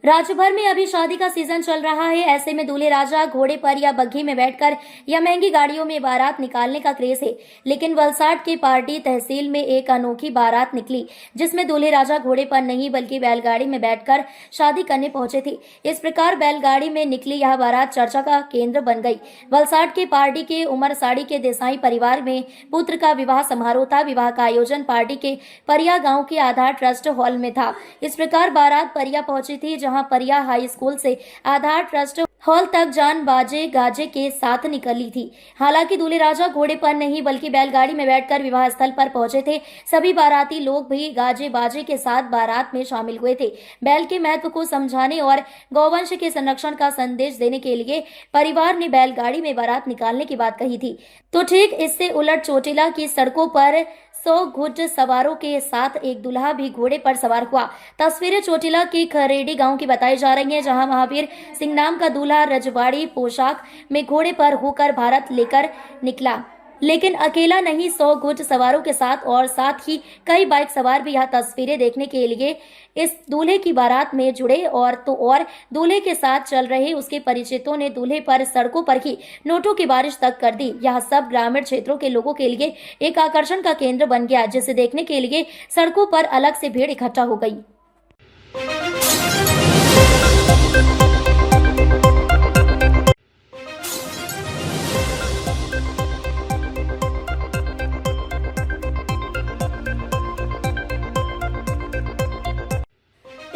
राज्य भर में अभी शादी का सीजन चल रहा है। ऐसे में दूल्हे राजा घोड़े पर या बग्घी में बैठकर या महंगी गाड़ियों में बारात निकालने का क्रेज है। लेकिन वलसाड के पार्टी तहसील में एक अनोखी बारात निकली, जिसमें दूल्हे राजा घोड़े पर नहीं बल्कि बैलगाड़ी में बैठकर शादी करने पहुंचे थे। इस प्रकार बैलगाड़ी में निकली यह बारात चर्चा का केंद्र बन गई। वलसाड के पार्टी के उमरसाड़ी के देसाई परिवार में पुत्र का विवाह समारोह था। विवाह का आयोजन पार्टी के परिया गाँव के आधार ट्रस्ट हॉल में था। इस प्रकार बारात परिया पहुंची थी, जहां परिया हाई स्कूल से आधार ट्रस्ट हॉल तक जान बाजे गाजे के साथ निकली थी। हालांकि दूल्हे राजा घोड़े पर नहीं बल्कि बैलगाड़ी में बैठकर विवाह स्थल पर पहुंचे थे। सभी बाराती लोग भी गाजे बाजे के साथ बारात में शामिल हुए थे। बैल के महत्व को समझाने और गौवंश के संरक्षण का संदेश देने के लिए परिवार ने बैलगाड़ी में बारात निकालने की बात कही थी। तो ठीक इससे उलट चोटिला की सड़कों पर 100 घुड़ सवारों के साथ एक दूल्हा भी घोड़े पर सवार हुआ। तस्वीरें चोटिला के खरेड़ी गांव की बताई जा रही हैं, जहां महावीर सिंह नाम का दूल्हा रजवाड़ी पोशाक में घोड़े पर होकर भारत लेकर निकला। लेकिन अकेला नहीं, 100 घुड़ सवारों के साथ और साथ ही कई बाइक सवार भी यह तस्वीरें देखने के लिए इस दूल्हे की बारात में जुड़े। और दूल्हे के साथ चल रहे उसके परिचितों ने दूल्हे पर सड़कों पर ही नोटों की बारिश तक कर दी। यह सब ग्रामीण क्षेत्रों के लोगों के लिए एक आकर्षण का केंद्र बन गया, जिसे देखने के लिए सड़कों पर अलग से भीड़ इकट्ठा हो गई।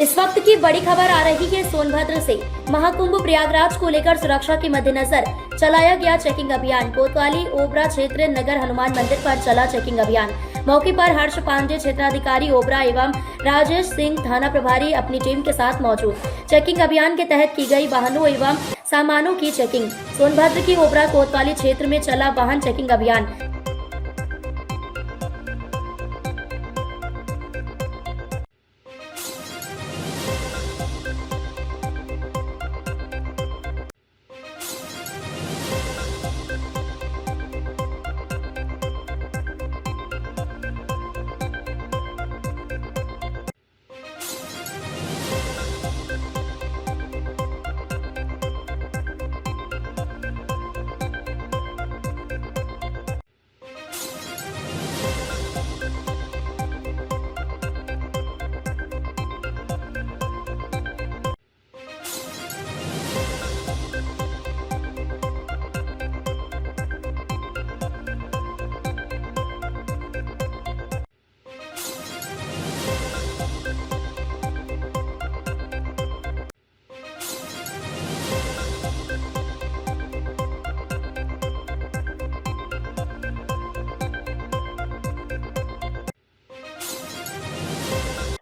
इस वक्त की बड़ी खबर आ रही है सोनभद्र से। महाकुंभ प्रयागराज को लेकर सुरक्षा के मद्देनजर चलाया गया चेकिंग अभियान। कोतवाली ओबरा क्षेत्र नगर हनुमान मंदिर पर चला चेकिंग अभियान। मौके पर हर्ष पांडे क्षेत्राधिकारी ओबरा एवं राजेश सिंह थाना प्रभारी अपनी टीम के साथ मौजूद। चेकिंग अभियान के तहत की गई वाहनों एवं सामानों की चेकिंग। सोनभद्र की ओबरा कोतवाली क्षेत्र में चला वाहन चेकिंग अभियान।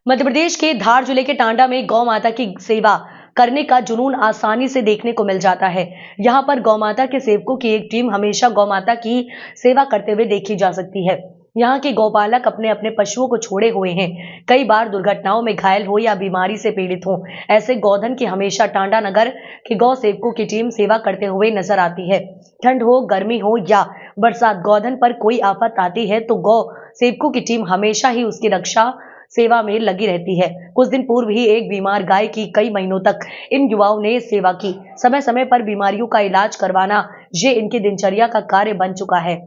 मध्य प्रदेश के धार जिले के टांडा में गौ माता की सेवा करने का जुनून आसानी से देखने को मिल जाता है। यहाँ पर गौ माता के सेवकों की एक टीम हमेशा गौ माता की सेवा करते हुए देखी जा सकती है। यहाँ के गौपालक अपने अपने पशुओं को छोड़े हुए हैं। कई बार दुर्घटनाओं में घायल हो या बीमारी से पीड़ित हो, ऐसे गौधन की हमेशा टांडा नगर के गौ सेवकों की टीम सेवा करते हुए नजर आती है। ठंड हो, गर्मी हो या बरसात, गौधन पर कोई आफत आती है तो गौ सेवकों की टीम हमेशा ही उसकी रक्षा सेवा में लगी रहती है। कुछ दिन पूर्व ही एक बीमार गाय की कई महीनों तक इन युवाओं ने सेवा की। समय समय पर बीमारियों का इलाज करवाना ये इनकी दिनचर्या का कार्य बन चुका है।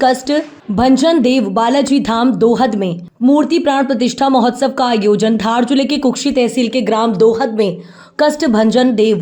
कष्ट भंजन देव बालाजी धाम दोहद में मूर्ति प्राण प्रतिष्ठा महोत्सव का आयोजन धार जिले के कुक्षी तहसील के ग्राम दोहद में कष्ट भंजन देव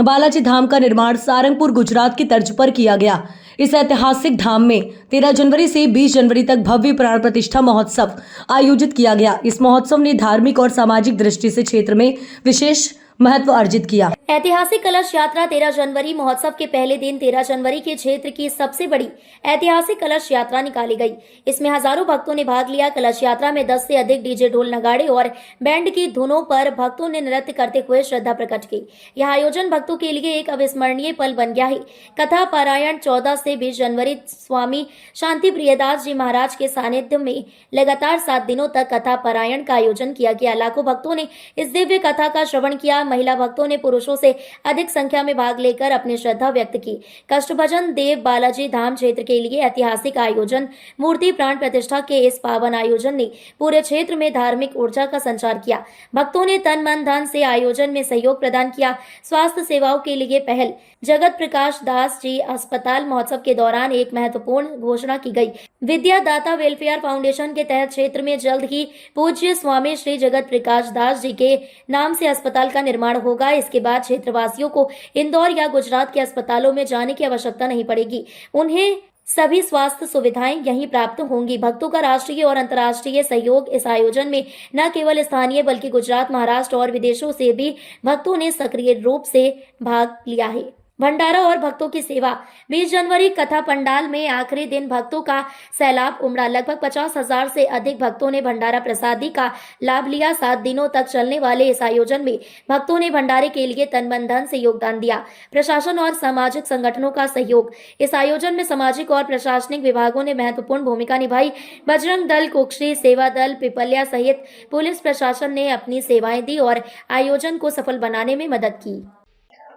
बालाजी धाम का निर्माण सारंगपुर गुजरात की तर्ज पर किया गया। इस ऐतिहासिक धाम में 13 जनवरी से 20 जनवरी तक भव्य प्राण प्रतिष्ठा महोत्सव आयोजित किया गया। इस महोत्सव ने धार्मिक और सामाजिक दृष्टि से क्षेत्र में विशेष महत्व अर्जित किया। ऐतिहासिक कलश यात्रा 13 जनवरी महोत्सव के पहले दिन 13 जनवरी के क्षेत्र की सबसे बड़ी ऐतिहासिक कलश यात्रा निकाली गई। इसमें हजारों भक्तों ने भाग लिया। कलश यात्रा में 10 से अधिक डीजे ढोल नगाड़े और बैंड की धुनों पर भक्तों ने नृत्य करते हुए श्रद्धा प्रकट की। यह आयोजन भक्तों के लिए एक अविस्मरणीय पल बन गया है। कथा पारायण 14 से 20 जनवरी स्वामी शांति प्रियदास जी महाराज के सानिध्य में लगातार 7 दिनों तक कथा पारायण का आयोजन किया गया। लाखों भक्तों ने इस दिव्य कथा का श्रवण किया। महिला भक्तों ने पुरुषों से अधिक संख्या में भाग लेकर अपनी श्रद्धा व्यक्त की। कष्टभंजन देव बालाजी धाम क्षेत्र के लिए ऐतिहासिक आयोजन मूर्ति प्राण प्रतिष्ठा के इस पावन आयोजन ने पूरे क्षेत्र में धार्मिक ऊर्जा का संचार किया। भक्तों ने तन मन धन से आयोजन में सहयोग प्रदान किया। स्वास्थ्य सेवाओं के लिए पहल जगत प्रकाश दास जी अस्पताल महोत्सव के दौरान एक महत्वपूर्ण घोषणा की गई। विद्यादाता वेलफेयर फाउंडेशन के तहत क्षेत्र में जल्द ही पूज्य स्वामी श्री जगत प्रकाश दास जी के नाम से अस्पताल का निर्माण होगा। इसके बाद क्षेत्रवासियों को इंदौर या गुजरात के अस्पतालों में जाने की आवश्यकता नहीं पड़ेगी। उन्हें सभी स्वास्थ्य सुविधाएं यहीं प्राप्त होंगी। भक्तों का राष्ट्रीय और अंतर्राष्ट्रीय सहयोग इस आयोजन में न केवल स्थानीय बल्कि गुजरात, महाराष्ट्र और विदेशों से भी भक्तों ने सक्रिय रूप से भाग लिया है। भंडारा और भक्तों की सेवा 20 जनवरी कथा पंडाल में आखिरी दिन भक्तों का सैलाब उमड़ा। लगभग 50,000 से अधिक भक्तों ने भंडारा प्रसादी का लाभ लिया। 7 दिनों तक चलने वाले इस आयोजन में भक्तों ने भंडारे के लिए तन मन धन से योगदान दिया। प्रशासन और सामाजिक संगठनों का सहयोग। इस आयोजन में सामाजिक और प्रशासनिक विभागों ने महत्वपूर्ण भूमिका निभाई। बजरंग दल, कुक्षी सेवा दल, पिपलिया सहित पुलिस प्रशासन ने अपनी सेवाएं दी और आयोजन को सफल बनाने में मदद की।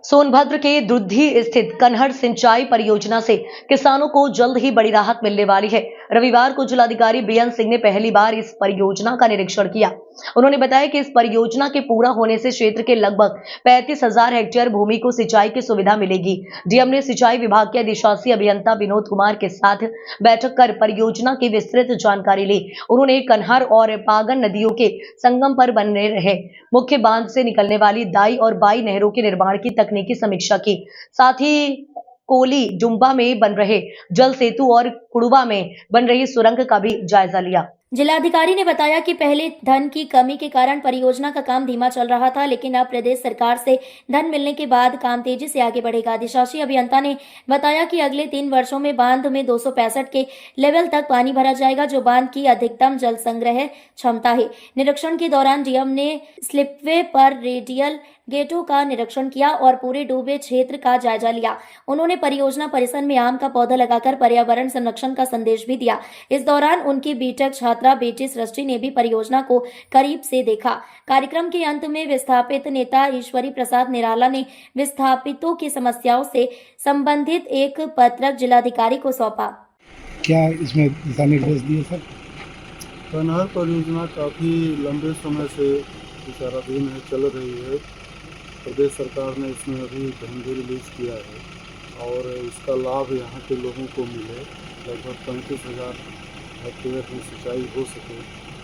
सोनभद्र के दुद्धी स्थित कन्हड़ सिंचाई परियोजना से किसानों को जल्द ही बड़ी राहत मिलने वाली है। रविवार को जिलाधिकारी बीएन सिंह ने पहली बार इस परियोजना का निरीक्षण किया। उन्होंने बताया कि इस परियोजना के पूरा होने से क्षेत्र के लगभग 35,000 हेक्टेयर भूमि को सिंचाई की सुविधा मिलेगी। डीएम ने सिंचाई विभाग के अधिशासी अभियंता विनोद कुमार के साथ बैठक कर परियोजना की विस्तृत जानकारी ली। उन्होंने कन्हर और पागन नदियों के संगम पर बनने रहे मुख्य बांध से निकलने वाली दाई और बाई नहरों के निर्माण की तकनीकी समीक्षा की। साथ ही कोली डुम्बा में बन रहे जल सेतु और कुड़वा में बन रही सुरंग का भी जायजा लिया। जिलाधिकारी ने बताया कि पहले धन की कमी के कारण परियोजना का काम धीमा चल रहा था, लेकिन अब प्रदेश सरकार से धन मिलने के बाद काम तेजी से आगे बढ़ेगा। अधिशासी अभियंता ने बताया कि अगले 3 वर्षों में बांध में 265 के लेवल तक पानी भरा जाएगा, जो बांध की अधिकतम जल संग्रह क्षमता है। निरीक्षण के दौरान डीएम ने स्लिपवे पर रेडियल गेटों का निरीक्षण किया और पूरे डूबे क्षेत्र का जायजा लिया। उन्होंने परियोजना परिसर में आम का पौधा लगाकर पर्यावरण संरक्षण का संदेश भी दिया। इस दौरान उनकी बीटेक छात्रा बेटी सृष्टि ने भी परियोजना को करीब से देखा। कार्यक्रम के अंत में विस्थापित नेता ईश्वरी प्रसाद निराला ने विस्थापितों की समस्याओं से संबंधित एक पत्रक जिलाधिकारी को सौंपा। क्या इसमें दिशा निर्देश दिए सर? कन्हर परियोजना काफ़ी लंबे समय से विचाराधीन है, चल रही है। प्रदेश सरकार ने इसमें अभी धन भी रिलीज किया है और इसका लाभ यहाँ के लोगों को मिले। लगभग 35,000 हेक्टेयर में सिंचाई हो सके,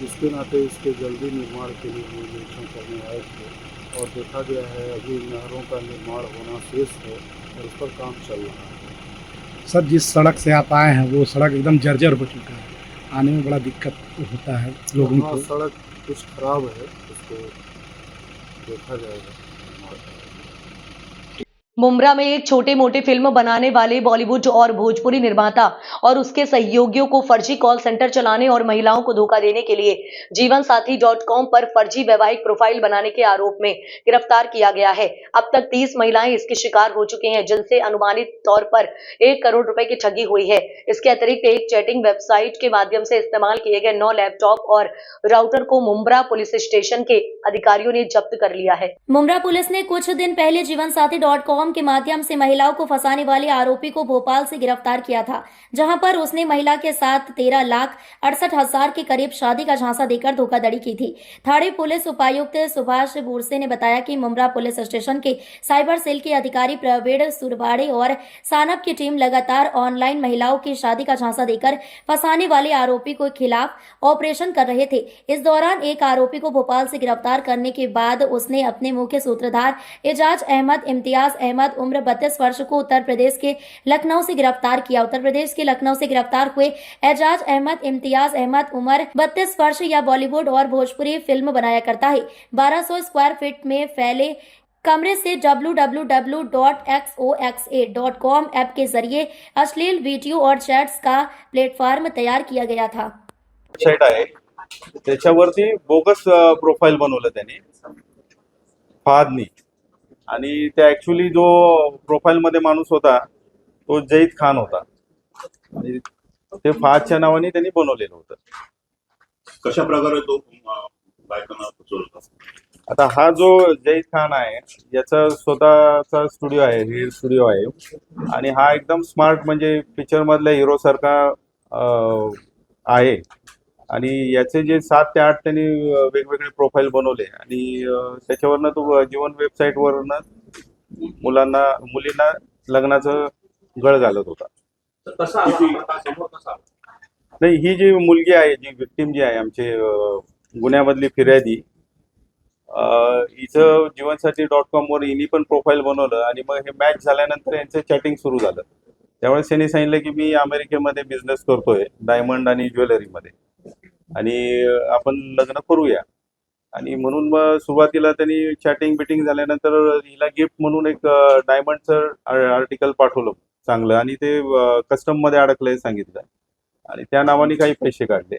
इसके नाते इसके जल्दी निर्माण के लिए हम निरीक्षण करने आए थे और देखा गया है अभी नहरों का निर्माण होना शेष है और उस पर काम चल रहा है। सर, जिस सड़क से आप आए हैं वो सड़क एकदम जर्जर हो चुका है, आने में बड़ा दिक्कत होता है लोगों को। सड़क कुछ खराब है, उसको देखा जाएगा। मुंब्रा में एक छोटे मोटे फिल्म बनाने वाले बॉलीवुड और भोजपुरी निर्माता और उसके सहयोगियों को फर्जी कॉल सेंटर चलाने और महिलाओं को धोखा देने के लिए जीवनसाथी.com पर फर्जी वैवाहिक प्रोफाइल बनाने के आरोप में गिरफ्तार किया गया है। अब तक 30 महिलाएं इसके शिकार हो चुकी हैं, जिनसे अनुमानित तौर पर 1 करोड़ रुपए की ठगी हुई है। इसके अतिरिक्त एक चैटिंग वेबसाइट के माध्यम से इस्तेमाल किए गए 9 लैपटॉप और राउटर को मुंब्रा पुलिस स्टेशन के अधिकारियों ने जब्त कर लिया है। मुंब्रा पुलिस ने कुछ दिन पहले जीवनसाथी.com के माध्यम से महिलाओं को फंसाने वाले आरोपी को भोपाल से गिरफ्तार किया था, जहां पर उसने महिला के साथ 13,68,000 के करीब शादी का झांसा देकर धोखाधड़ी की थी। थाने पुलिस उपायुक्त सुभाष बोरसे ने बताया कि मुमरा पुलिस स्टेशन के साइबर सेल के अधिकारी प्रवीण सुरवाड़े और सानप की टीम लगातार ऑनलाइन महिलाओं की शादी का झांसा देकर फंसाने वाले आरोपी के खिलाफ ऑपरेशन कर रहे थे। इस दौरान एक आरोपी को भोपाल से गिरफ्तार करने के बाद उसने अपने मुख्य सूत्रधार एजाज अहमद इम्तियाज अहमद उम्र 32 वर्ष को उत्तर प्रदेश के लखनऊ से गिरफ्तार किया। उत्तर प्रदेश के लखनऊ से गिरफ्तार हुए एजाज अहमद इम्तियाज अहमद उम्र 32 वर्ष या बॉलीवुड और भोजपुरी फिल्म बनाया करता है। 1200 स्क्वायर फीट में फैले कमरे से www.xoxa.com ऐप के जरिए अश्लील वीडियो और चैट्स का प्लेटफॉर्म तैयार किया गया था। वेबसाईट आहे त्याच्यावरती बोगस प्रोफाईल बनवलं त्यांनी फहादनी आणि त्या ऍक्च्युली जो प्रोफाईल मध्ये माणूस होता तो जईद खान होता आणि ते फहादच्या नावाने त्यांनी बनवलेलं होतं। कशा प्रकारे तो बायकांना फसवतो? आता हा जो जईद खान आहे याचा स्वतःचा स्टुडिओ आहे, रील स्टुडिओ आहे आणि हा एकदम स्मार्ट म्हणजे पिक्चर मधल्या हिरो सारखा आहे आणि याचे जे 7 ते 8 त्यांनी वेगवेगळे प्रोफाईल बनवले आणि त्याच्यावरनं तो जीवन वेबसाईट वरनं मुलींना लग्नाचं गळ घालत होता। नाही, ही जी मुलगी आहे, जी विक्टिम जी आहे आमचे गुन्ह्यामधली फिर्यादी, हिचं जीवनसाथी.com वर हिनी पण प्रोफाईल बनवलं आणि मग हे मॅच झाल्यानंतर यांचं चॅटिंग सुरू झालं। त्यावेळेस त्यांनी सांगितलं की मी अमेरिकेमध्ये बिझनेस करतोय डायमंड आणि ज्वेलरीमध्ये आणि आपण लग्न करूया आणि म्हणून मग सुरुवातीला त्यांनी चॅटिंग बिटिंग झाल्यानंतर हिला गिफ्ट म्हणून एक डायमंडचं आर्टिकल पाठवलं चांगलं आणि ते कस्टम मध्ये अडकलंय सांगितलं आणि त्या नावाने काही पैसे काढले।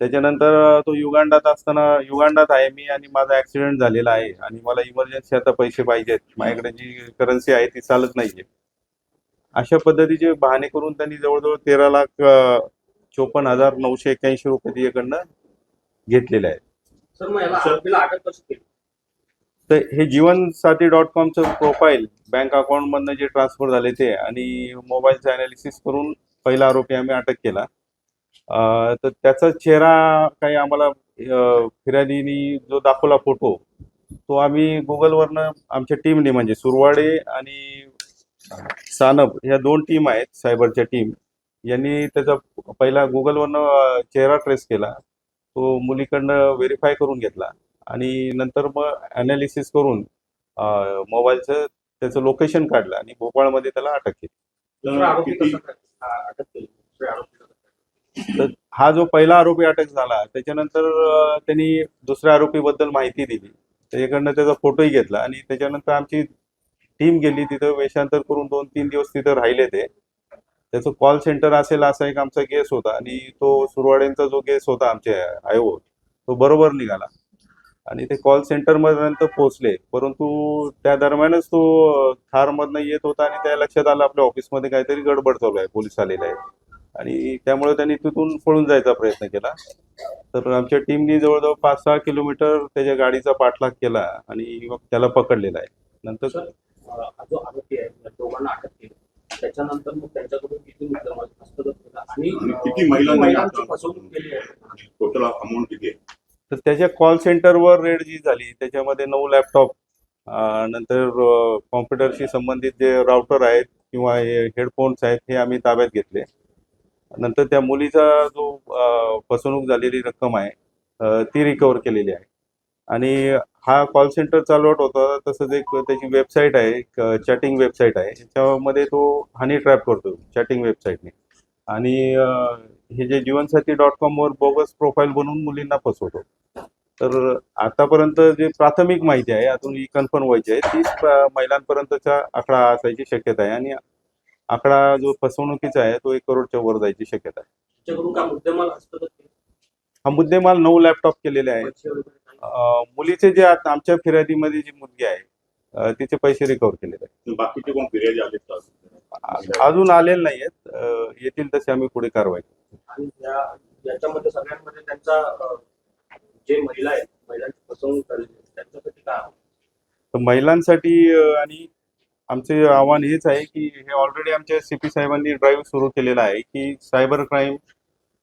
त्याच्यानंतर तो युगांडात आहे मी आणि माझा ऍक्सिडेंट झालेला आहे आणि मला इमर्जन्सी आता पैसे पाहिजेत, माझ्याकडे जी करन्सी आहे ती चालत नाहीये, अशा पद्धतीचे बहाणे करून त्यांनी जवळजवळ 13,54,981 रुपये तिच्याकडनं घेतलेले आहेत। तर हे जीवनसाथी.com चं प्रोफाईल बँक अकाउंट मधनं जे ट्रान्सफर झाले ते आणि मोबाईलचं अनालिसिस करून पहिला आरोपी आम्ही अटक केला। तर त्याचा चेहरा काही आम्हाला फिर्यादीनी जो दाखवला फोटो तो आम्ही गुगलवरनं आमच्या टीमने म्हणजे सुरवाडे आणि सानप ह्या 2 टीम आहेत सायबरच्या टीम यांनी त्याचा पहिला गुगलवरनं चेहरा ट्रेस केला, तो मुलीकडनं व्हेरीफाय करून घेतला आणि नंतर मग अनालिसिस करून मोबाईलचं त्याचं लोकेशन काढलं आणि भोपाळमध्ये त्याला अटक केली। तर हा जो पहिला आरोपी अटक झाला त्याच्यानंतर त्यांनी दुसऱ्या आरोपीबद्दल माहिती दिली, त्याच्याकडनं त्याचा फोटोही घेतला आणि त्याच्यानंतर आमची टीम गेली तिथं, वेषांतर करून 2-3 दिवस तिथं राहिले ते। त्याचं कॉल सेंटर असेल असा एक आमचा गेस होता आणि तो सुरवाड्यांचा जो गेस होता आमचे आयोग तो बरोबर निघाला आणि ते कॉल सेंटर पर्यंत पोहोचले, परंतु त्या दरम्यानच तो थारमधनं येत होता आणि त्या लक्षात आलं आपल्या ऑफिसमध्ये काहीतरी गडबड चालू आहे, पोलीस आलेले आहेत आणि त्यामुळे त्यांनी तिथून पळून जायचा प्रयत्न केला। तर आमच्या टीमनी जवळजवळ 5-6 किलोमीटर त्याच्या गाडीचा पाठलाग केला आणि मग त्याला पकडलेला आहे। नंतर जो आरोपी आहे या दोघांना अटक केली त्याच्यानंतर मग त्यांच्याकडून किती हस्तगत केला आणि किती महिलांची फसवणूक केली आहे, टोटल अमाऊंट किती आहे? तर त्याच्या कॉल सेंटरवर रेड जी झाली त्याच्यामध्ये 9 लॅपटॉप, नंतर कॉम्प्युटरशी संबंधित जे राउटर आहेत किंवा हेडफोन्स आहेत हे आम्ही ताब्यात घेतले। नंतर त्या मुलीचा जो फसवणूक झालेली रक्कम आहे ती रिकव्हर केलेली आहे आणि हा कॉल सेंटर चालवत होता। तसंच एक त्याची वेबसाईट आहे, एक चॅटिंग वेबसाईट आहे, त्याच्यामध्ये तो हनी ट्रॅप करतो चॅटिंग वेबसाईटने आणि हे जे जीवनसाथी.com वर बोगस प्रोफाईल बनवून मुलींना फसवतो। तर आतापर्यंत जे प्राथमिक माहिती आहे अजून ही कन्फर्म व्हायची आहे, 30 महिलांपर्यंतचा आकडा असायची शक्यता आहे आणि आकडा जो फसवणुकीचा आहे तो 1 करोडच्या वर जायची शक्यता आहे। त्याच्याकडून काय मुद्देमाल हस्तगत केले? हा मुद्देमाल 9 लॅपटॉप केलेले आहेत। मुलीचे जे आमच्या फिर्यादीमध्ये जी मुलगी आहे तिचे पैसे रिकव्हर केलेले आहेत। बाकीचे कोण फिर्यादी आले का? अजून आलेले नाही आहेत, येतील तसे आम्ही पुढे कारवाई करू। आणि याच्यामध्ये सगळ्यांमध्ये त्यांचा जे महिला आहेत महिलांची फसवणूक झाली त्यांच्यासाठी काय? तर महिलांसाठी आणि आमचे आव्हान हेच आहे की हे ऑलरेडी आमच्या CP साहेबांनी ड्राईव्ह सुरू केलेला आहे की सायबर क्राईम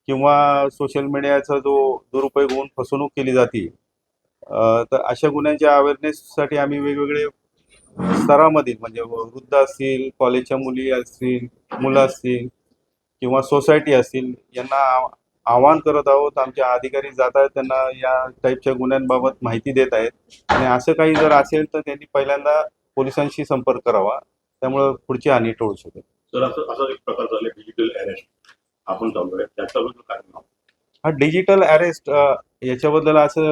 किंवा सोशल मीडियाचा जो दुरुपयोग होऊन फसवणूक केली जाते, तर अशा गुन्ह्यांच्या अवेअरनेससाठी आम्ही वेगवेगळे स्तरामधील म्हणजे वृद्ध असतील, कॉलेजच्या मुली असतील, मुलं असतील किंवा सोसायटी असतील, यांना आवाहन करत आहोत. आमचे अधिकारी जात आहेत, त्यांना या टाईपच्या गुन्ह्यांबाबत माहिती देत आहेत आणि असं काही जर असेल तर त्यांनी पहिल्यांदा पोलिसांशी संपर्क करावा, त्यामुळं पुढची हानी टळू शकेल. सर असा एक प्रकार झाला डिजिटल अरेस्ट आपण चालू आहे त्याच्याबद्दल काय नाव? हा डिजिटल अरेस्ट याच्याबद्दल असं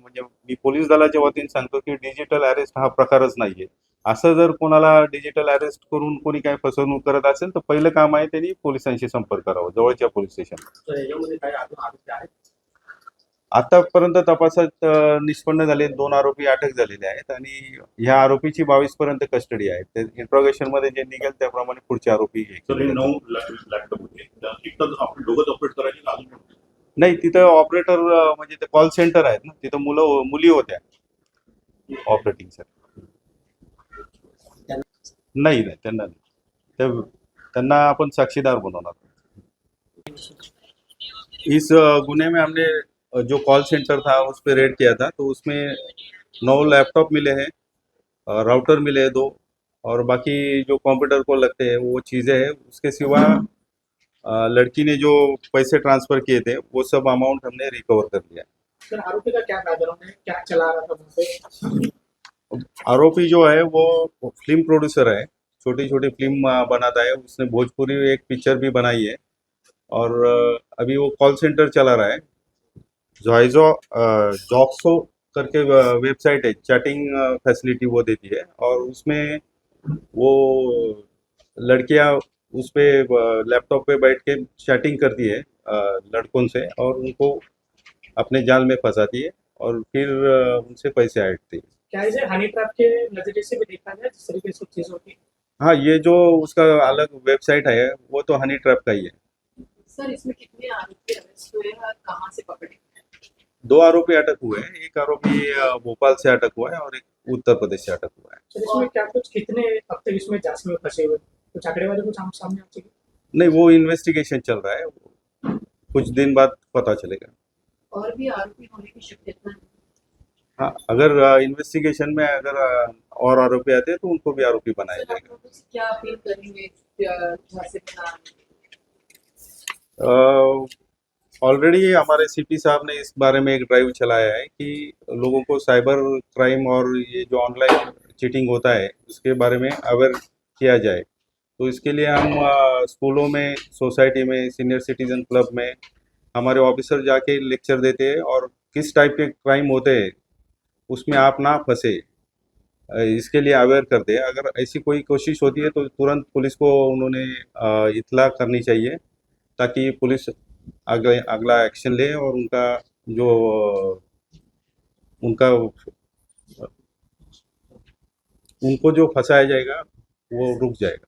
म्हणजे मी पोलीस दलाच्या वतीने सांगतो की डिजिटल अरेस्ट हा प्रकारच नाहीये. असं जर कोणाला डिजिटल अरेस्ट करून कोणी काय फसवणूक करत असेल तर पहिलं काम आहे त्यांनी पोलिसांशी संपर्क करावा, जवळच्या पोलीस स्टेशन. तर याच्यामध्ये काही अजून आरोपी आहेत? आतापर्यंत तपासात निष्पन्न झाले 2 आरोपी अटक झालेले आहेत आणि ह्या आरोपीची 22 पर्यंत कस्टडी आहे. ते इंट्रोगेशन मध्ये जे निघेल त्याप्रमाणे पुढचे आरोपी हे सर केले हे जातील. 9 लॅपटॉप होते तिथं आपण दोघंच ऑपरेट करायचे का अजून कोणी? नाही, तिथं ऑपरेटर म्हणजे ते कॉल सेंटर आहेत ना, तिथं मुली होत्या ऑपरेटिंग साठी. नाही त्यांना नाही. त्यांना आपण साक्षीदार बनवणार. इस गुने में हमने जो कॉल सेंटर था उस पे रेड किया था, तो उसमें 9 लैपटॉप मिले हैं, राउटर मिले हैं 2 और बाकी जो कंप्यूटर को लगते हैं वो चीज़ें हैं. उसके सिवा लड़की ने जो पैसे ट्रांसफ़र किए थे वो सब अमाउंट हमने रिकवर कर लिया. सर आरोपी का क्या बैकग्राउंड है, क्या चला रहा था वहाँ पे? आरोपी जो है वो फिल्म प्रोड्यूसर है, छोटी छोटी फिल्म बनाता है. उसने भोजपुरी एक पिक्चर भी बनाई है और अभी वो कॉल सेंटर चला रहा है. जॉक्सो करके वेबसाइट है, चैटिंग फैसिलिटी वो देती है और उसमें वो लड़कियां उस पे लैपटॉप पे बैठ के चैटिंग करती है लड़कों से और उनको अपने जाल में फंसाती है और फिर उनसे पैसे ऐंठती है. क्या इसे हनी ट्रैप के नजरिए से भी देखा जाए जिस तरीके से चीज होती है? हाँ, ये जो उसका अलग वेबसाइट है वो तो हनी ट्रैप का ही है. सर इसमें कितने आरोपी अरेस्ट हुए और कहाँ से पकड़े? 2 आरोपी अटक हुए हैं. एक आरोपी भोपाल से अटक हुआ है और एक उत्तर प्रदेश से अटक हुआ है. सर इसमें क्या कुछ कितने अब तक इसमें जांच में फंसे हुए कुछ आंकड़े वाले कुछ सामने आ चुके? नहीं, वो इन्वेस्टिगेशन चल रहा है, कुछ दिन बाद पता चलेगा. और भी आरोपी होने की शक्यता है? हाँ, अगर इन्वेस्टिगेशन में अगर और आरोपी आते हैं तो उनको भी आरोपी बनाया सर आप जाएगा. लोगों से क्या अपील करेंगे घर से बनाने? ऑलरेडी हमारे CP साहब ने इस बारे में एक ड्राइव चलाया है कि लोगों को साइबर क्राइम और ये जो ऑनलाइन चीटिंग होता है उसके बारे में अवेयर किया जाए. तो इसके लिए हम स्कूलों में, सोसाइटी में, सीनियर सिटीजन क्लब में हमारे ऑफिसर जाके लेक्चर देते हैं और किस टाइप के क्राइम होते हैं उसमें आप ना फंसे, इसके लिए अवेयर करते हैं. अगर ऐसी कोई कोशिश होती है तो तुरंत पुलिस को उन्होंने इत्तला करनी चाहिए ताकि पुलिस अगला एक्शन ले और उनको जो फंसाया जाएगा वो रुक जाएगा.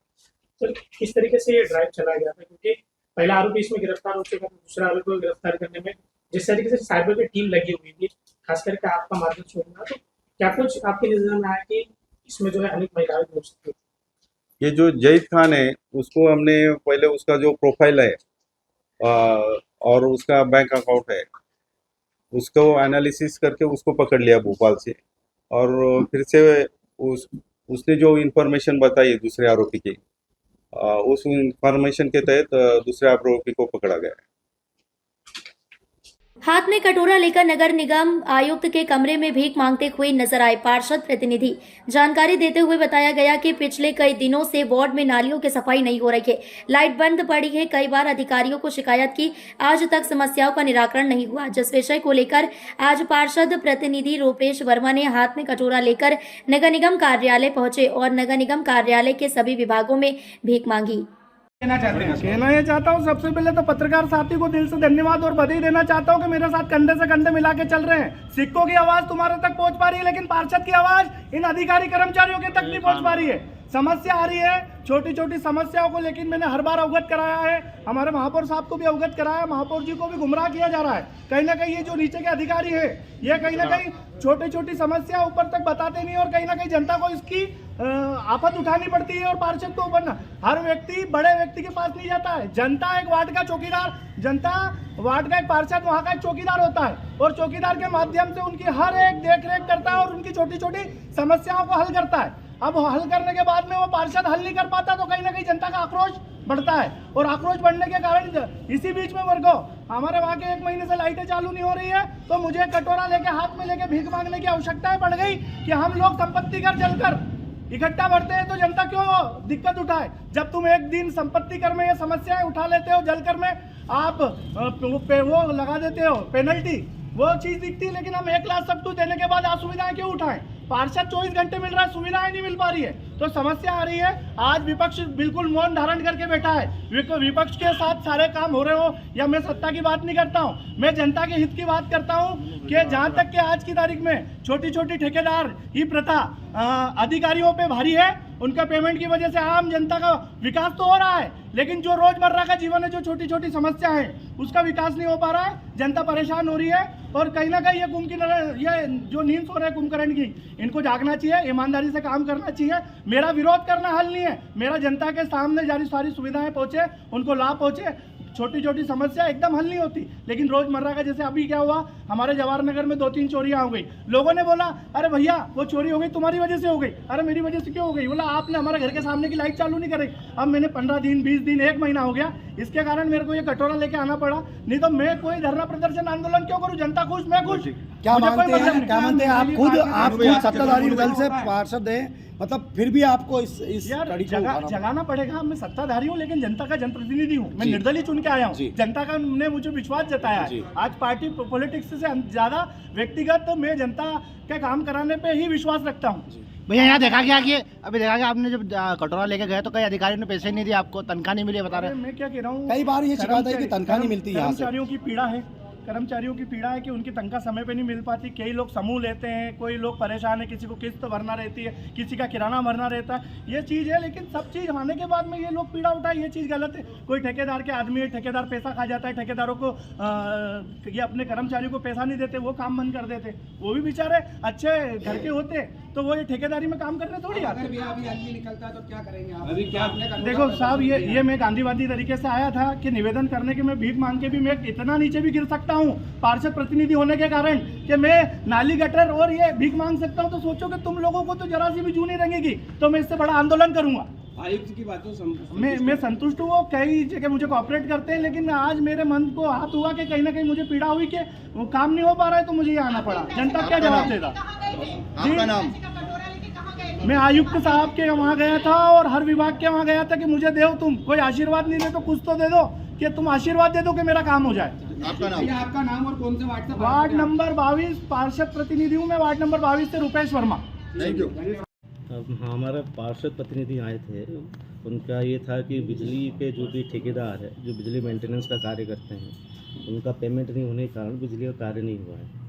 सर किस तरीके से ये ड्राइव चला गया था, क्योंकि पहला आरोपी इसमें गिरफ्तार हो चुका था, दूसरा आरोपी को गिरफ्तार करने में जिस तरीके से साइबर की टीम लगी हुई थी, खास करके आपका मार्गदर्शन होगा, तो क्या कुछ आपके नजर में आया कि इसमें जो है अनेक महिलाएं हो सकती? ये जो जहीद खान है उसको हमने पहले उसका जो प्रोफाइल है और उसका बैंक अकाउंट है उसको एनालिसिस करके उसको पकड़ लिया भोपाल से और फिर से उसने जो इन्फॉर्मेशन बताई दूसरे आरोपी की, उस इन्फॉर्मेशन के तहत दूसरे आरोपी को पकड़ा गया. हाथ में कटोरा लेकर नगर निगम आयुक्त के कमरे में भीख मांगते हुए नजर आए पार्षद प्रतिनिधि. जानकारी देते हुए बताया गया कि पिछले कई दिनों से वार्ड में नालियों की सफाई नहीं हो रही है, लाइट बंद पड़ी है. कई बार अधिकारियों को शिकायत की, आज तक समस्याओं का निराकरण नहीं हुआ, जिस विषय को लेकर आज पार्षद प्रतिनिधि रूपेश वर्मा ने हाथ में कटोरा लेकर नगर निगम कार्यालय पहुंचे और नगर निगम कार्यालय के सभी विभागों में भीख मांगी. कहना ये चाहता हूँ, सबसे पहले तो पत्रकार साथी को दिल से धन्यवाद और बधाई देना चाहता हूँ कि मेरे साथ कंधे से कंधे मिला के चल रहे हैं. सिक्कों की आवाज तुम्हारे तक पहुंच पा रही है लेकिन पार्षद की आवाज इन अधिकारी कर्मचारियों के तक नहीं पहुंच पा रही है. समस्या आ रही है, छोटी छोटी समस्याओं को, लेकिन मैंने हर बार अवगत कराया है। हमारे महापौर साहब को भी अवगत कराया, महापौर जी को भी गुमराह किया जा रहा है। कहीं ना कहीं ये जो नीचे के अधिकारी है, ये कहीं ना कहीं छोटी छोटी समस्या ऊपर तक बताते नहीं, और कहीं ना कहीं जनता को इसकी आफत उठानी पड़ती है। और पार्षद को ऊपर हर व्यक्ति बड़े व्यक्ति के पास नहीं जाता है। जनता एक वार्ड का चौकीदार, जनता वार्ड का एक पार्षद वहाँ का एक चौकीदार होता है, और चौकीदार के माध्यम से उनकी हर एक देख रेख करता है और उनकी छोटी छोटी समस्याओं को हल करता है। अब हल करने के बाद में वो पार्षद हल नहीं कर पाता, तो कहीं ना कहीं जनता का आक्रोश बढ़ता है, और आक्रोश बढ़ने के कारण इसी बीच में मेरे को हमारे वहाँ के 1 महीने से लाइटें चालू नहीं हो रही है, तो मुझे कटोरा लेके हाथ में लेके भीख मांगने की आवश्यकता पड़ गई कि हम लोग संपत्ति कर जलकर इकट्ठा भरते हैं, तो जनता क्यों दिक्कत उठाए। जब तुम एक दिन संपत्ति कर में ये समस्याएं उठा लेते हो, जलकर में आप वो लगा देते हो पेनल्टी, वो चीज दिखती है, लेकिन हम 1 लाख सब देने के बाद असुविधाएं क्यों उठाएं। पार्षद 24 घंटे मिल रहा है, सुविधाएं नहीं मिल पा रही है, तो समस्या आ रही है। आज विपक्ष बिल्कुल मौन धारण करके बैठा है। विपक्ष के साथ सारे काम हो रहे हो, या मैं सत्ता की बात नहीं करता हूं, मैं जनता के हित की बात करता हूं कि जहां तक कि आज की तारीख में छोटी छोटी ठेकेदार ही प्रथा अधिकारियों पे भारी है, उनका पेमेंट की वजह से आम जनता का विकास तो हो रहा है, लेकिन जो रोजमर्रा का जीवन है, जो छोटी छोटी समस्या है, उसका विकास नहीं हो पा रहा है, जनता परेशान हो रही है। और कहीं ना कहीं ये जो नींद सो रहे हैं कुंभकर्ण की, इनको जागना चाहिए, ईमानदारी से काम करना चाहिए। मेरा विरोध करना हल नहीं है, मेरा जनता के सामने जारी सारी सुविधाएं पहुंचे, उनको लाभ पहुंचे। छोटी छोटी समस्या एकदम हल नहीं होती, लेकिन रोजमर्रा का, जैसे अभी क्या हुआ, हमारे जवाहर नगर में 2-3 चोरियां हो गई। लोगों ने बोला, अरे भैया वो चोरी हो गई तुम्हारी वजह से हो गई। अरे मेरी वजह से क्यों हो गई? बोला आपने हमारे घर के सामने की लाइट चालू नहीं करी। अब मैंने 15 दिन, 20 दिन, 1 महीना हो गया, इसके कारण मेरे को ये कटोरा लेके आना पड़ा, नहीं तो मैं कोई धरना प्रदर्शन आंदोलन क्यों करूँ? जनता खुश, मैं खुश। क्या मानते हैं आप खुद सत्ताधारी दल से पार्षद हैं, मतलब फिर भी आपको इस कड़ी को जगाना पड़ेगा। मैं सत्ताधारी हूँ, लेकिन जनता का जनप्रतिनिधि हूँ, मैं निर्दलीय चुन के आया हूँ, जनता का ने मुझे विश्वास जताया है। आज पार्टी पॉलिटिक्स से ज्यादा व्यक्तिगत मैं जनता के काम कराने पे ही विश्वास रखता हूँ। भैया यहाँ देखा गया कि अभी देखा गया आपने जब कटोरा लेके गए तो कई अधिकारियों ने पैसे नहीं दिए आपको, तनख्वाह नहीं मिली, बता रहे हैं। मैं क्या कह रहा हूँ, कई बार ये शिकायत है कि तनख्वाह नहीं मिलती। कर्मचारियों की पीड़ा है, कर्मचारियों की पीड़ा है कि उनकी तनख्वाह समय पे नहीं मिल पाती। कई लोग समूह लेते हैं, कोई लोग परेशान है, किसी को किस्त भरना रहती है, किसी का किराना भरना रहता है, ये चीज़ है। लेकिन सब चीज़ आने के बाद में ये लोग पीड़ा उठाए, ये चीज़ गलत है। कोई ठेकेदार के आदमी है, ठेकेदार पैसा खा जाता है, ठेकेदारों को ये अपने कर्मचारियों को पैसा नहीं देते, वो काम बंद कर देते। वो भी बेचारे अच्छे घर के होते, तो वो ये ठेकेदारी में काम करने थोड़ी आते। निकलता है तो क्या करेंगे आप? अभी क्या देखो साहब, ये मैं गांधीवादी तरीके से आया था कि निवेदन करने के, मैं भीख मांग के भी मैं इतना नीचे भी गिर सकता हूँ पार्षद प्रतिनिधि होने के कारण कि मैं नाली गटर और ये भीख मांग सकता हूँ। तो सोचो कि तुम लोगों को तो जरा सी भी जू नहीं रंगेगी, तो मैं इससे बड़ा आंदोलन करूंगा। आयुक्त की बातों से मैं संतुष्ट हूँ, वो कई जगह मुझे कोऑपरेट करते हैं, लेकिन आज मेरे मन को हाथ हुआ कि कहीं ना कहीं मुझे पीड़ा हुई कि वो काम नहीं हो पा रहा है, तो मुझे ये आना पड़ा। जनता क्या जवाब देगा? आपका नाम? मैं आयुक्त साहब के वहाँ गया था और हर विभाग के वहाँ गया था कि मुझे दो, तुम कोई आशीर्वाद नहीं दे तो कुछ तो दे दो, कि तुम आशीर्वाद दे दो कि मेरा काम हो जाए। आपका नाम और कौन से वार्ड से? वार्ड नंबर 22 पार्षद प्रतिनिधि हूँ मैं, वार्ड नंबर 22 से रुपेश वर्मा। Thank you. हमारा पार्षद प्रतिनिधि आए थे, उनका ये था कि बिजली के जो भी ठेकेदार है, जो बिजली मेंटेनेंस का कार्य करते हैं, उनका पेमेंट नहीं होने के कारण बिजली का कार्य नहीं हुआ है।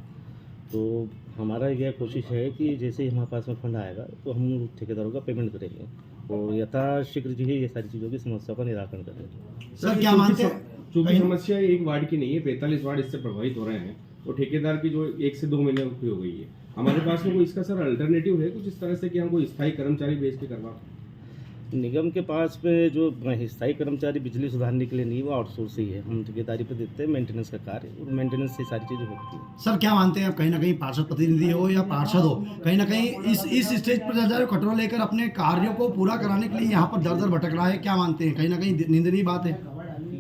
तो हमारा यह कोशिश है कि जैसे ही हमारे पास में फंड आएगा तो हम ठेकेदारों का पेमेंट करेंगे और यथाशीघ्र जो है ये सारी चीज़ों की समस्या का निराकरण करेंगे। सर क्या मानते हैं? चूँकि समस्या एक वार्ड की नहीं है, 45 वार्ड इससे प्रभावित हो रहे हैं, और ठेकेदार की जो 1 से 2 महीने की हो गई है। हमारे पास में कोई इसका सर अल्टरनेटिव है कुछ इस तरह से कि हम कोई स्थायी कर्मचारी बेच के करवा? निगम के पास में जो स्थायी कर्मचारी बिजली सुधारने के लिए नहीं, वो आउटसोर्स ही है। हम ठेकेदारी पे देते हैं मेंटेनेंस का कार्य, और मेंटेनेंस से सारी चीज़ें होती हैं। सर क्या मानते हैं आप, कहीं ना कहीं पार्षद प्रतिनिधि हो या पार्षद हो, कहीं ना कहीं इस स्टेज पर जा कटोरा लेकर अपने कार्यों को पूरा कराने के लिए यहाँ पर दर दर भटक रहा है, क्या मानते हैं? कहीं ना कहीं निंदनीय बात है।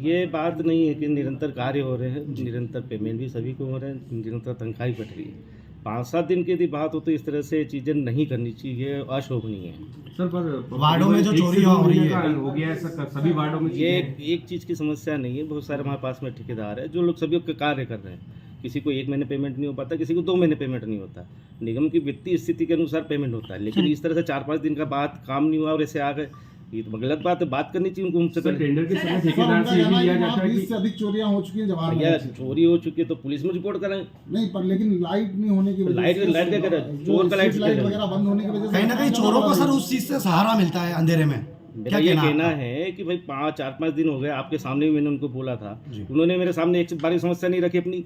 ये बात नहीं है कि निरंतर कार्य हो रहे हैं, निरंतर पेमेंट भी सभी को हो रहे हैं, निरंतर तनख्वाह भी बढ़ रही है। 5-7 दिन की यदि बात हो तो इस तरह से चीज़ें नहीं करनी चाहिए, अशोभनीय है। सर पर वार्डों में जो चोरी हो रही है हो गया है सर, सभी वार्डों में ये एक चीज़ की समस्या नहीं है। बहुत सारे हमारे पास में ठेकेदार है जो लोग सभी कार्य कर रहे हैं। किसी को 1 महीने पेमेंट नहीं हो पाता, किसी को 2 महीने पेमेंट नहीं होता। निगम की वित्तीय स्थिति के अनुसार पेमेंट होता है, लेकिन इस तरह से 4-5 दिन का बाद काम नहीं हुआ और ऐसे आ गए, ये तो गलत बात है, बात करनी चाहिए उनको हमसे सर पहले। टेंडर के समय ठेकेदार से ये भी लिया जाता है कि 20 से अधिक चोरियां हो चुकी हैं जवाहर भैया नगर से। चोरी हो चुकी है तो पुलिस में रिपोर्ट कराएं। नहीं पर लेकिन लाइट नहीं होने की वजह लाइट से क्या करे, जो चोर का लाइट स्ट्रीट लाइट वगैरह बंद होने की वजह से कहीं ना कहीं चोरों को सर उस चीज से सहारा मिलता है अंधेरे में। मेरा ये कहना है कि भाई 4-5 दिन हो गए, आपके सामने भी मैंने उनको बोला था, उन्होंने मेरे सामने एक से बारी समस्या नहीं रखी अपनी,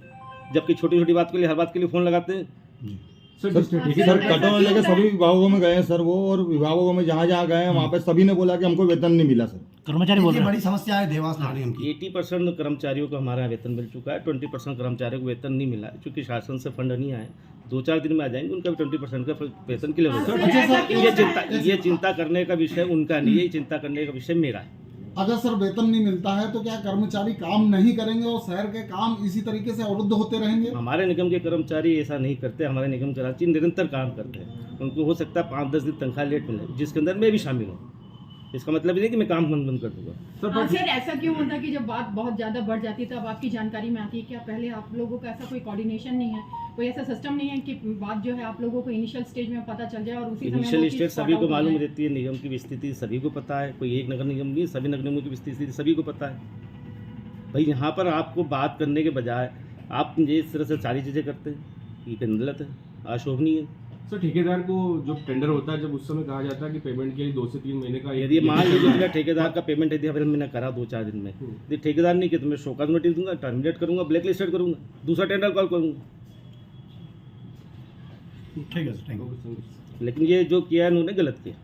जबकि छोटी छोटी बात के लिए हर बात के लिए फोन लगाते हैं। सर ठेकेदार कटौती लेके सभी विभागों में गए हैं सर वो, और विभागों में जहाँ जहाँ गए हैं वहाँ पे सभी ने बोला कि हमको वेतन नहीं मिला सर। कर्मचारी बोल रहे हैं बड़ी समस्या है देवास नगर निगम की। 80% कर्मचारियों को हमारा वेतन मिल चुका है, 20% कर्मचारियों को वेतन नहीं मिला है, क्योंकि शासन से फंड नहीं आए। 2-4 दिन में आ जाएंगे, उनका भी 20% का वेतन क्लियर हो जाएगा। ये चिंता करने का विषय उनका नहीं है, ये चिंता करने का विषय मेरा है। अगर सर वेतन नहीं मिलता है तो क्या कर्मचारी काम नहीं करेंगे और शहर के काम इसी तरीके से अवरुद्ध होते रहेंगे? हमारे निगम के कर्मचारी ऐसा नहीं करते, हमारे निगम के कर्मचारी निरंतर काम करते हैं। उनको हो सकता है 5-10 दिन तनख्वाह लेट मिले, जिसके अंदर मैं भी शामिल हूँ। इसका मतलब नहीं कि मैं काम बंद कर दूंगा। सर ऐसा क्यों होता है कि जब बात बहुत ज़्यादा बढ़ जाती है तब आपकी जानकारी में आती है? क्या पहले आप लोगों का ऐसा कोई कोऑर्डिनेशन नहीं है, कोई ऐसा सिस्टम नहीं है कि बात जो है आप लोगों को इनिशियल स्टेज में पता चल जाए और उसी समय वो इनिशियल चीज़ स्टेज sort सभी out को हो मालूम जाए? रहती है, निगम की स्थिति सभी को पता है, कोई एक नगर निगम नहीं, सभी नगर निगमों की स्थिति सभी को पता है। भाई यहाँ पर आपको बात करने के बजाय आप जिस तरह से सारी चीज़ें करते हैं, ये गलत है, अशोभनीय है। सर ठेकेदार को जब टेंडर होता है, जब उस समय कहा जाता है कि पेमेंट के लिए 2 से 3 महीने का यदि मान लीजिए मेरा ठेकेदार का पेमेंट यदि अगर मैंने करा 2-4 दिन में, यदि ठेकेदार नहीं किया तो मैं शोकाज नोटिस दूंगा, टर्मिनेट करूंगा, ब्लैक लिस्टेड करूंगा, दूसरा टेंडर कॉल करूंगा। ठीक है सर, थैंक यू। लेकिन ये जो किया है उन्होंने गलत किया।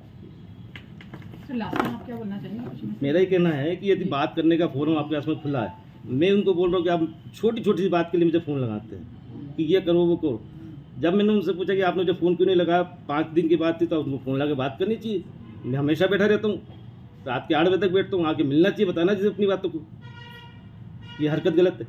सर लास्ट में आप क्या बोलना चाहेंगे? मेरा ही कहना है कि यदि बात करने का फोरम आपके पास में खुला है, मैं उनको बोल रहा हूँ कि आप छोटी छोटी सी बात के लिए मुझे फ़ोन लगाते हैं कि ये करो वो करो। जब मैंने उनसे पूछा कि आपने मुझे फ़ोन क्यों नहीं लगाया, 5 दिन की बात थी, तो उनको फ़ोन लगा बात करनी चाहिए। मैं हमेशा बैठा रहता हूँ, रात के 8 बजे तक बैठता हूँ, आके मिलना चाहिए, बताना चाहिए अपनी बातों को। ये हरकत गलत है।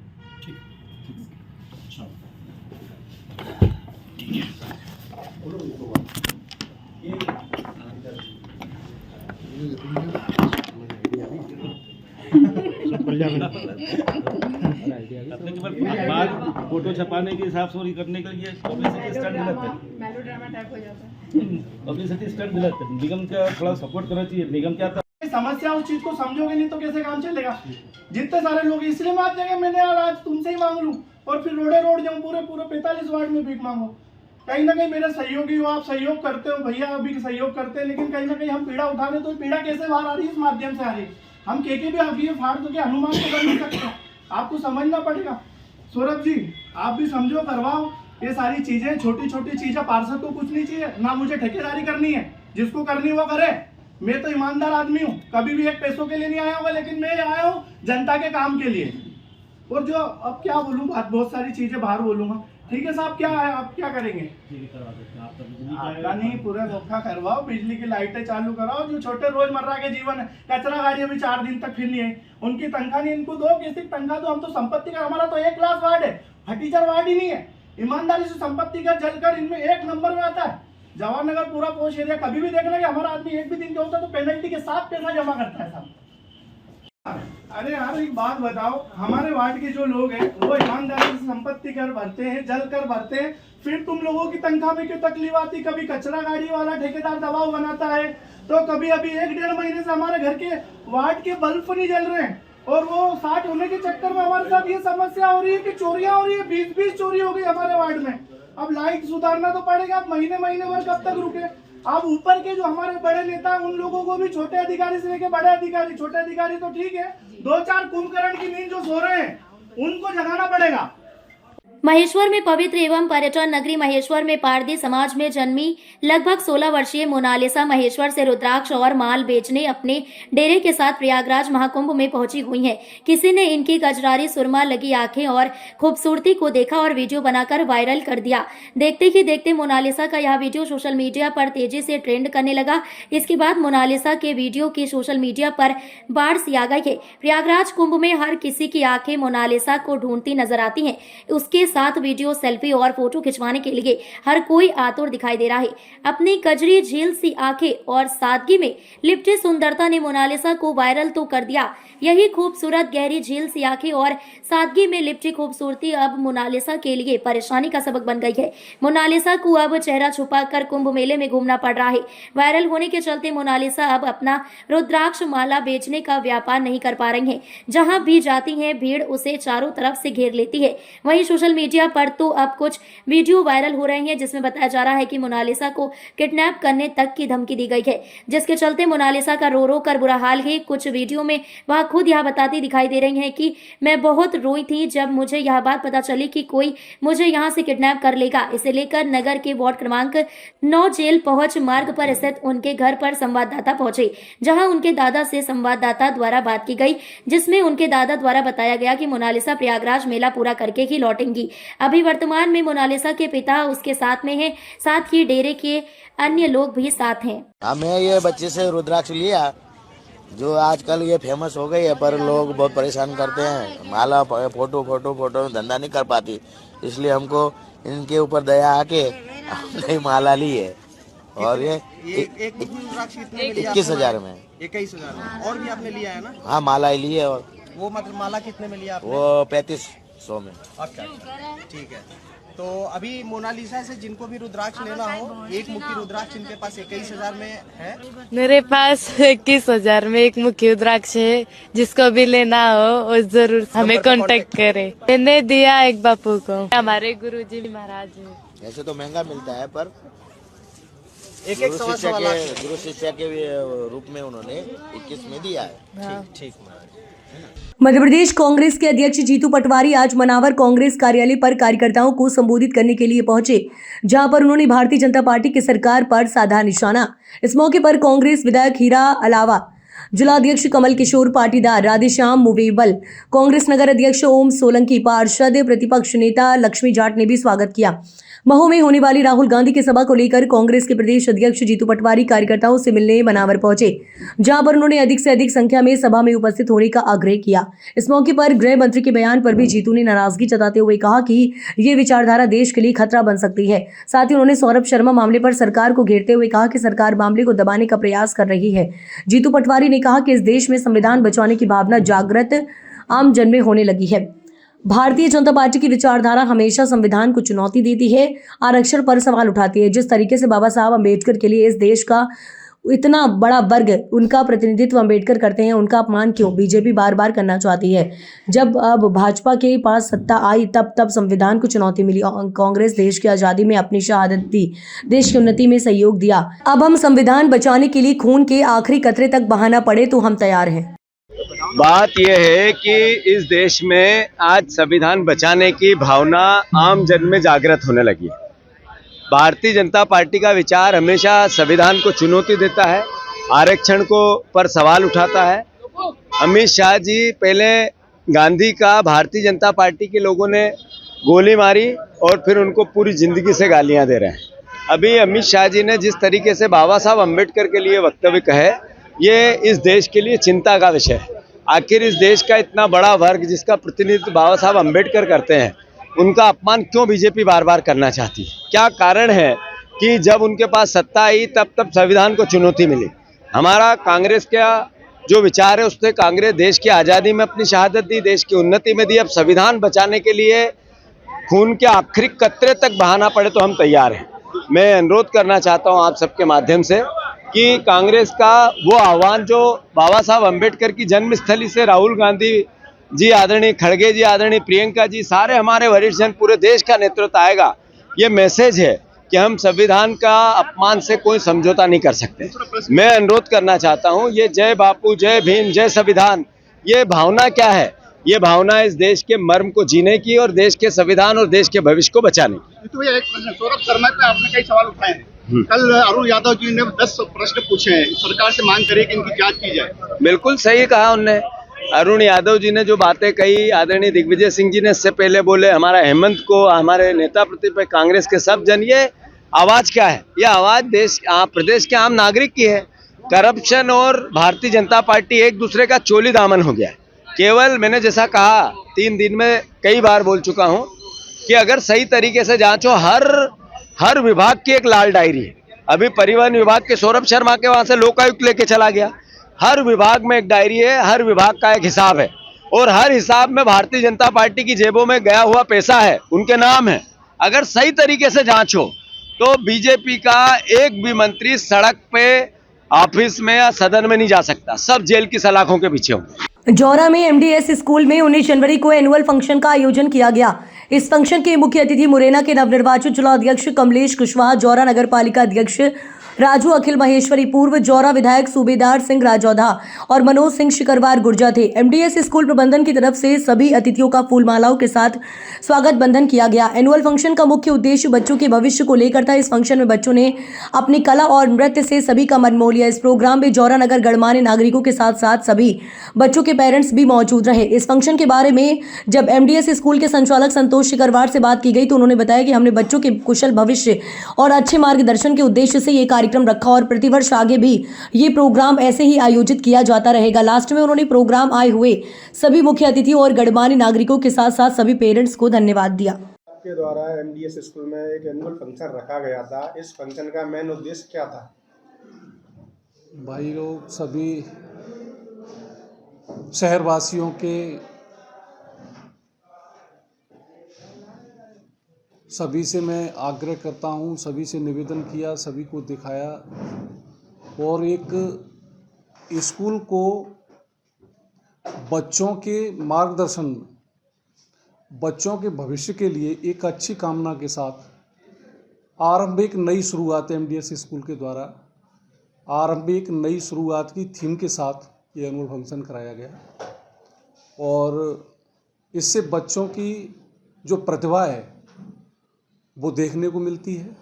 बात फोटो छपाने के हिसाब से करने के लिए पब्लिसिटी स्टंट गलत है, मेलोड्रामा टाइप हो जाता है। पब्लिसिटी स्टंट गलत है। निगम का थोड़ा सपोर्ट करना चाहिए। निगम क्या था, समस्या उस चीज को समझोगे नहीं तो कैसे काम चलेगा? जितने सारे लोग, इसलिए मैं आप जगह मैंने यार आज तुमसे ही मांग लूं और फिर रोड जाऊं पूरे 45 वार्ड में भीख मांगो। कहीं ना कहीं मेरे सहयोगी हो, आप सहयोग करते हो, भैया अभी सहयोग करते हैं, लेकिन कहीं ना कहीं हम पीड़ा उठा रहे, तो पीड़ा कैसे बाहर आ रही है? इस माध्यम से आ रही है। हम के भी अभी फाड़ दो के अनुमान तो कर नहीं सकते, आपको समझना पड़ेगा। सौरभ जी आप भी समझो, करवाओ ये सारी चीजें, छोटी छोटी चीजें। पार्षद को कुछ नहीं चाहिए ना, मुझे ठेकेदारी करनी है, जिसको करनी वो करे। मैं तो ईमानदार आदमी हूँ, कभी भी एक पैसों के लिए नहीं आया होगा, लेकिन मैं आया हूँ जनता के काम के लिए। और जो अब क्या बोलूँ, बहुत सारी चीजें बाहर बोलूंगा। ठीक है साहब, क्या है आप क्या करेंगे? आपका नहीं, पूरा धोखा करवाओ, बिजली की लाइटें चालू कराओ। जो छोटे रोजमर्रा के जीवन है, कचरा गाड़ी अभी 4 दिन तक फिर नहीं है, उनकी तनख्वाह नहीं, इनको दो, किसी तनख्वाह दो। हम तो संपत्ति का, हमारा तो 1 क्लास वार्ड है, फटीचर वार्ड ही नहीं है। ईमानदारी से संपत्ति का जलकर इनमें 1 नंबर में आता है। जवाहर नगर पूरा पोश एरिया, कभी भी देखना कि हमारा आदमी एक भी दिन का होता तो पेनल्टी के साथ पैसा जमा करता है साहब। अरे यार एक बात बताओ, हमारे वार्ड के जो लोग हैं वो ईमानदारी से संपत्ति कर भरते हैं, जल कर भरते हैं, फिर तुम लोगों की तनख्वाह में क्यों तकलीफ आती? कभी कचरा गाड़ी वाला ठेकेदार दबाव बनाता है, तो कभी अभी 1-1.5 महीने से हमारे घर के वार्ड के बल्ब नहीं जल रहे हैं, और वो 60 होने के चक्कर में हमारे साथ ये समस्या हो रही है कि चोरियां हो रही है। 20 चोरी हो गई हमारे वार्ड में। अब लाइट सुधारना तो पड़ेगा, अब महीने भर कब तक रुके? अब ऊपर के जो हमारे बड़े नेता, उन लोगों को भी, छोटे अधिकारी से लेके बड़े अधिकारी, छोटे अधिकारी तो ठीक है, 2-4 कुंभकर्ण की नींद जो सो रहे हैं उनको जगाना पड़ेगा। महेश्वर में पवित्र एवं पर्यटन नगरी महेश्वर में पारधी समाज में जन्मी लगभग 16 वर्षीय मोनालिसा महेश्वर से रुद्राक्ष और माल बेचने अपने डेरे के साथ प्रयागराज महाकुंभ में पहुंची हुई हैं। किसी ने इनकी गजरारी सुरमा लगी आंखें और खूबसूरती को देखा और वीडियो बनाकर वायरल कर दिया। देखते ही देखते मोनालिसा का यह वीडियो सोशल मीडिया पर तेजी से ट्रेंड करने लगा। इसके बाद मोनालिसा के वीडियो की सोशल मीडिया पर बाढ़ सी आ गई है। प्रयागराज कुंभ में हर किसी की आंखें मोनालिसा को ढूंढती नजर आती हैं। उसके साथ वीडियो, सेल्फी और फोटो खिंचवाने के लिए हर कोई आतुर दिखाई दे रहा है। अपनी कजरी झील सी आंखें और सादगी में लिपटी सुंदरता ने मोनालिसा को वायरल तो कर दिया। यही खूबसूरत गहरी झील सी आंखें और सादगी में लिपटी खूबसूरती अब मोनालिसा के लिए परेशानी का सबक बन गई है। मोनालिसा को अब चेहरा छुपाकर कुंभ मेले में घूमना पड़ रहा है। वायरल होने के चलते मोनालिसा अब अपना रुद्राक्ष माला बेचने का व्यापार नहीं कर पा रही हैं। जहां भी जाती हैं भीड़ उसे चारों तरफ से घेर लेती है। वहीं सोशल मीडिया पर तो अब कुछ वीडियो वायरल हो रहे हैं जिसमें बताया जा रहा है कि मोनालिसा को किडनैप करने तक की धमकी दी गई है, जिसके चलते मोनालिसा का रो रो कर बुरा हाल है। कुछ वीडियो में वह खुद यह बताती दिखाई दे रही हैं कि मैं बहुत रोई थी जब मुझे यह बात पता चली कि कोई मुझे यहां से किडनैप कर लेगा। इसे लेकर नगर के वार्ड क्रमांक 9 जेल पहुंच मार्ग पर स्थित उनके घर पर संवाददाता पहुंचे, जहां उनके दादा से संवाददाता द्वारा बात की गई, जिसमें उनके दादा द्वारा बताया गया कि मोनालिसा प्रयागराज मेला पूरा करके ही लौटेंगी। अभी वर्तमान में मोनालिसा के पिता उसके साथ में हैं, साथ ही डेरे के अन्य लोग भी साथ हैं। हमें ये बच्चे से रुद्राक्ष लिया जो आजकल ये फेमस हो गई है, पर लोग बहुत परेशान करते हैं। माला फोटो में धंधा नहीं कर पाती, इसलिए हमको इनके ऊपर दया आके हमने माला ली है। और ये 21,000 में 21,000 में। और भी आपने लिया है ना? हाँ, माला ही ली है। और वो मतलब माला कितने में लिया आपने? वो 3500 में। अच्छा, ठीक है। तो अभी मोनालिसा से जिनको भी रुद्राक्ष लेना हो, एक मुखी रुद्राक्ष इनके पास 21,000 में है। मेरे पास 21,000 में एक मुखी रुद्राक्ष है। जिसको भी लेना हो वो जरूर हमें कांटेक्ट करे। मैंने दिया एक बापू को, हमारे गुरुजी महाराज है। ऐसे तो महंगा मिलता है, पर गुरु शिष्य के रूप में उन्होंने 21 में दिया है। ठीक। मध्य प्रदेश कांग्रेस के अध्यक्ष जीतू पटवारी आज मनावर कांग्रेस कार्यालय पर कार्यकर्ताओं को संबोधित करने के लिए पहुंचे, जहां पर उन्होंने भारतीय जनता पार्टी की सरकार पर साधा निशाना। इस मौके पर कांग्रेस विधायक हीरा अलावा, जिलाध्यक्ष कमल किशोर पाटीदार, राधेश्याम मुवेबल, कांग्रेस नगर अध्यक्ष ओम सोलंकी, पार्षद प्रतिपक्ष नेता लक्ष्मी जाट ने भी स्वागत किया। महू में होने वाली राहुल गांधी की सभा को लेकर कांग्रेस के प्रदेश अध्यक्ष जीतू पटवारी कार्यकर्ताओं से मिलने मनावर पहुंचे, जहां पर उन्होंने अधिक से अधिक संख्या में सभा में उपस्थित होने का आग्रह किया। इस मौके पर गृह मंत्री के बयान पर भी जीतू ने नाराजगी जताते हुए कहा कि ये विचारधारा देश के लिए खतरा बन सकती है। साथ ही उन्होंने सौरभ शर्मा मामले पर सरकार को घेरते हुए कहा कि सरकार मामले को दबाने का प्रयास कर रही है। जीतू पटवारी ने कहा कि इस देश में संविधान बचाने की भावना जागृत आम जन में होने लगी है। भारतीय जनता पार्टी की विचारधारा हमेशा संविधान को चुनौती देती है, आरक्षण पर सवाल उठाती है। जिस तरीके से बाबा साहब अम्बेडकर के लिए इस देश का इतना बड़ा वर्ग उनका प्रतिनिधित्व अम्बेडकर करते हैं, उनका अपमान क्यों बीजेपी बार बार करना चाहती है। जब अब भाजपा के पास सत्ता आई तब संविधान को चुनौती मिली। कांग्रेस देश की आज़ादी में अपनी शहादत दी, देश की उन्नति में सहयोग दिया। अब हम संविधान बचाने के लिए खून के आखिरी कतरे तक बहाना पड़े तो हम तैयार हैं। बात यह है कि इस देश में आज संविधान बचाने की भावना आम जन में जागृत होने लगी है। भारतीय जनता पार्टी का विचार हमेशा संविधान को चुनौती देता है, आरक्षण को पर सवाल उठाता है। अमित शाह जी पहले गांधी का भारतीय जनता पार्टी के लोगों ने गोली मारी और फिर उनको पूरी जिंदगी से गालियां दे रहे हैं। अभी अमित शाह जी ने जिस तरीके से बाबा साहब अम्बेडकर के लिए वक्तव्य कहे, ये इस देश के लिए चिंता का विषय है। आखिर इस देश का इतना बड़ा वर्ग जिसका प्रतिनिधित्व बाबा साहब अम्बेडकर करते हैं, उनका अपमान क्यों बीजेपी बार बार करना चाहती है? क्या कारण है कि जब उनके पास सत्ता आई तब संविधान को चुनौती मिली? हमारा कांग्रेस का जो विचार है उससे कांग्रेस देश की आज़ादी में अपनी शहादत दी, देश की उन्नति में दी। अब संविधान बचाने के लिए खून के आखिरी कतरे तक बहाना पड़े तो हम तैयार हैं। मैं अनुरोध करना चाहता हूं आप सबके माध्यम से कि कांग्रेस का वो आह्वान जो बाबा साहब अम्बेडकर की जन्मस्थली से राहुल गांधी जी, आदरणीय खड़गे जी, आदरणीय प्रियंका जी, सारे हमारे वरिष्ठ जन, पूरे देश का नेतृत्व आएगा, ये मैसेज है कि हम संविधान का अपमान से कोई समझौता नहीं कर सकते। मैं अनुरोध करना चाहता हूं, ये जय बापू, जय भीम, जय संविधान, ये भावना क्या है? ये भावना इस देश के मर्म को जीने की और देश के संविधान और देश के भविष्य को बचाने की। तो एक प्रश्न, सौरभ शर्मा पे आपने कई सवाल उठाए हैं। कल अरुण यादव जी ने 10 प्रश्न पूछे हैं, सरकार से मांग करी कि इनकी जांच की जाए। बिल्कुल सही कहा उनने। अरुण यादव जी ने जो बातें कही, आदरणीय दिग्विजय सिंह जी ने इससे पहले बोले, हमारा हेमंत को, हमारे नेता प्रतिपक्ष कांग्रेस के सब जन, ये आवाज क्या है? ये आवाज प्रदेश के आम नागरिक की है। करप्शन और भारतीय जनता पार्टी एक दूसरे का चोली दामन हो गया है। केवल मैंने जैसा कहा 3 दिन में कई बार बोल चुका हूं कि अगर सही तरीके से जांचो, हर विभाग की एक लाल डायरी है। अभी परिवहन विभाग के सौरभ शर्मा के वहां से लोकायुक्त लेके चला गया। हर विभाग में एक डायरी है, हर विभाग का एक हिसाब है और हर हिसाब में भारतीय जनता पार्टी की जेबों में गया हुआ पैसा है, उनके नाम है। अगर सही तरीके से जांचो तो बीजेपी का एक भी मंत्री सड़क पे, ऑफिस में या सदन में नहीं जा सकता, सब जेल की सलाखों के पीछे होंगे। जौरा में एमडीएस स्कूल में 19 जनवरी को एनुअल फंक्शन का आयोजन किया गया। इस फंक्शन के मुख्य अतिथि मुरैना के नवनिर्वाचित जिला अध्यक्ष कमलेश कुशवाहा, जौरा नगर पालिका अध्यक्ष राजू अखिल महेश्वरी, पूर्व जौरा विधायक सूबेदार सिंह राजौधा और मनोज सिंह शिकरवार गुर्जा थे। एमडीएस स्कूल प्रबंधन की तरफ से सभी अतिथियों का फूल मालाओं के साथ स्वागत बंधन किया गया। एनुअल फंक्शन का मुख्य उद्देश्य बच्चों के भविष्य को लेकर था। इस फंक्शन में बच्चों ने अपनी कला और नृत्य से सभी का मन मोह लिया। इस प्रोग्राम में जौरा नगर गणमान्य नागरिकों के साथ साथ सभी बच्चों के पेरेंट्स भी मौजूद रहे। इस फंक्शन के बारे में जब एमडीएस स्कूल के संचालक संतोष शिकरवार से बात की गई तो उन्होंने बताया कि हमने बच्चों के कुशल भविष्य और अच्छे मार्गदर्शन के उद्देश्य से ये कार्यक्रम रखा और प्रतिवर्ष आगे भी ये प्रोग्राम ऐसे ही आयोजित किया जाता रहेगा। लास्ट में उन्होंने प्रोग्राम आए हुए सभी मुख्य अतिथियों और गणमान्य नागरिकों के साथ साथ सभी पेरेंट्स को धन्यवाद दिया। आपके द्वारा एमडीएस स्कूल में एक एनुअल फंक्शन रखा गया था, इस फंक्शन का मेन उद्देश्य क्या था? भाई लोग, सभी शहरवासियों के, सभी से मैं आग्रह करता हूं, सभी से निवेदन किया, सभी को दिखाया और एक स्कूल को बच्चों के मार्गदर्शन, बच्चों के भविष्य के लिए एक अच्छी कामना के साथ आरंभिक नई शुरुआत एमडीएस स्कूल के द्वारा आरंभिक नई शुरुआत की थीम के साथ ये एनुअल फंक्शन कराया गया और इससे बच्चों की जो प्रतिभा है वो देखने को मिलती है।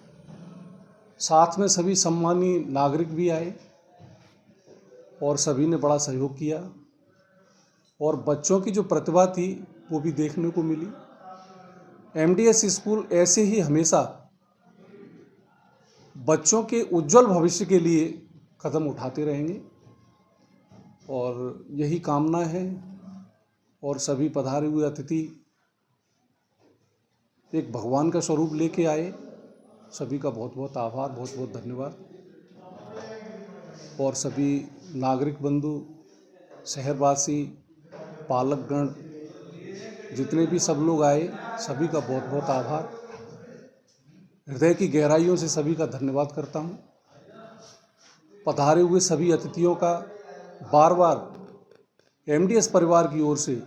साथ में सभी सम्मानीय नागरिक भी आए और सभी ने बड़ा सहयोग किया और बच्चों की जो प्रतिभा थी वो भी देखने को मिली। एमडीएस स्कूल ऐसे ही हमेशा बच्चों के उज्जवल भविष्य के लिए कदम उठाते रहेंगे और यही कामना है। और सभी पधारे हुए अतिथि एक भगवान का स्वरूप लेके आए, सभी का बहुत बहुत आभार, बहुत बहुत धन्यवाद। और सभी नागरिक बंधु, शहरवासी, पालकगण, जितने भी सब लोग आए, सभी का बहुत बहुत आभार। हृदय की गहराइयों से सभी का धन्यवाद करता हूँ। पधारे हुए सभी अतिथियों का बार बार एमडीएस परिवार की ओर से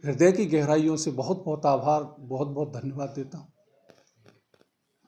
हृदय की गहराइयों से बहुत बहुत आभार, बहुत बहुत धन्यवाद देता हूँ।